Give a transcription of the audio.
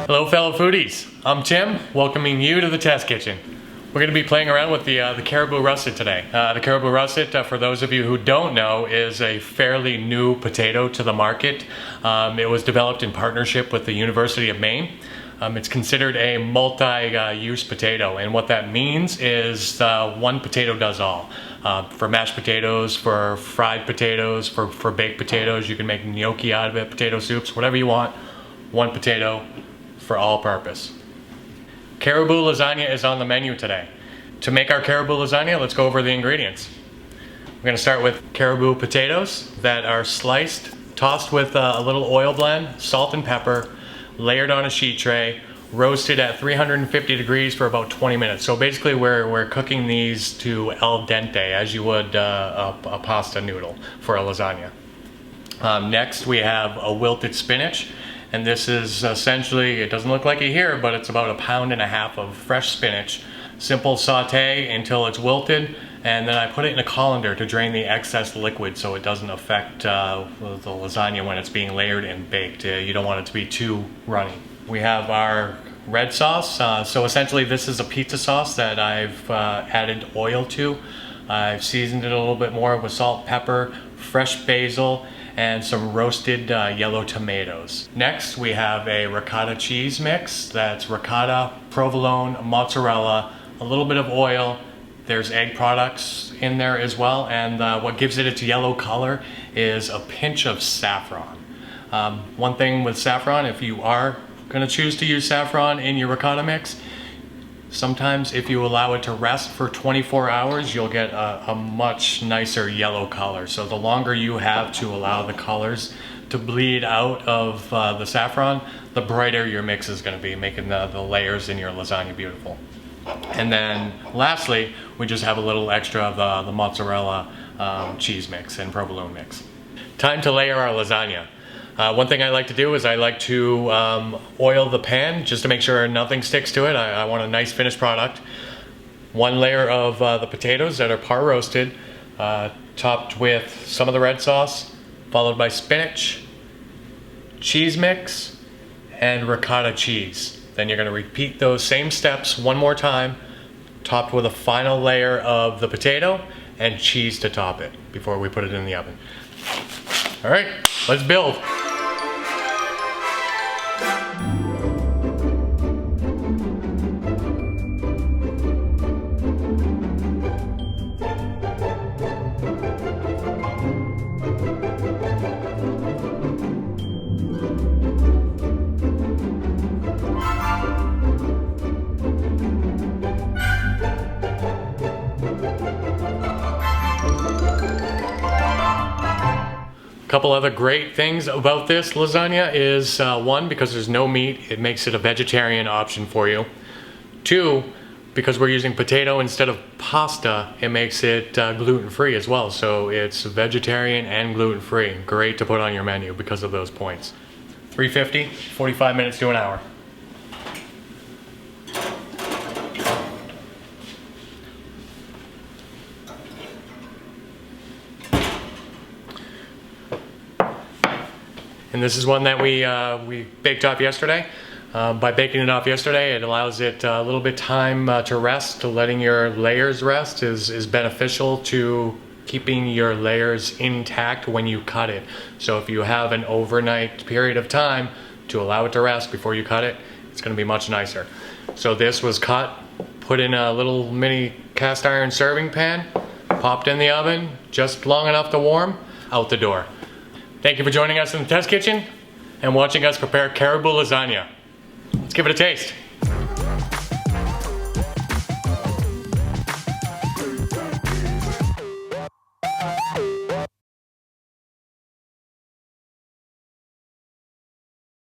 Hello fellow foodies, I'm Tim, welcoming you to the test kitchen. We're going to be playing around with the Caribou russet today. The Caribou russet, for those of you who don't know, is a fairly new potato to the market. It was developed in partnership with the University of Maine. It's considered a multi-use potato, and what that means is one potato does all. For mashed potatoes, for fried potatoes, for baked potatoes, you can make gnocchi out of it, potato soups, whatever you want. One potato for all purpose. Caribou lasagna is on the menu today. To make our caribou lasagna, let's go over the ingredients. We're going to start with caribou potatoes that are sliced, tossed with a little oil blend, salt and pepper, layered on a sheet tray, roasted at 350 degrees for about 20 minutes. So basically we're cooking these to al dente as you would a pasta noodle for a lasagna. Next we have a wilted spinach. And this is essentially, it doesn't look like it here, but it's about 1.5 pounds of fresh spinach. Simple saute until it's wilted, and then I put it in a colander to drain the excess liquid so it doesn't affect the lasagna when it's being layered and baked. You don't want it to be too runny. We have our red sauce. So essentially this is a pizza sauce that I've added oil to. I've seasoned it a little bit more with salt, pepper, fresh basil, and some roasted yellow tomatoes. Next, we have a ricotta cheese mix. That's ricotta, provolone, mozzarella, a little bit of oil. There's egg products in there as well, and what gives it its yellow color is a pinch of saffron. One thing with saffron, if you are gonna choose to use saffron in your ricotta mix, sometimes if you allow it to rest for 24 hours, you'll get a much nicer yellow color. So the longer you have to allow the colors to bleed out of the saffron, the brighter your mix is going to be, making the layers in your lasagna beautiful. And then lastly, we just have a little extra of the mozzarella cheese mix and provolone mix. Time to layer our lasagna. One thing I like to do is I like to oil the pan just to make sure nothing sticks to it. I want a nice finished product. One layer of the potatoes that are par roasted, topped with some of the red sauce, followed by spinach, cheese mix, and ricotta cheese. Then you're going to repeat those same steps one more time, topped with a final layer of the potato and cheese to top it before we put it in the oven. All right, let's build. Couple other great things about this lasagna is one, because there's no meat, it makes it a vegetarian option for you. Two, because we're using potato instead of pasta, it makes it gluten-free as well. So it's vegetarian and gluten-free. Great to put on your menu because of those points. 350, 45 minutes to an hour. And this is one that we baked off yesterday. By baking it off yesterday, it allows it a little bit time to rest. Letting your layers rest is beneficial to keeping your layers intact when you cut it. So if you have an overnight period of time to allow it to rest before you cut it, it's going to be much nicer. So this was cut, put in a little mini cast iron serving pan, popped in the oven just long enough to warm, out the door. Thank you for joining us in the test kitchen and watching us prepare caribou lasagna. Let's give it a taste.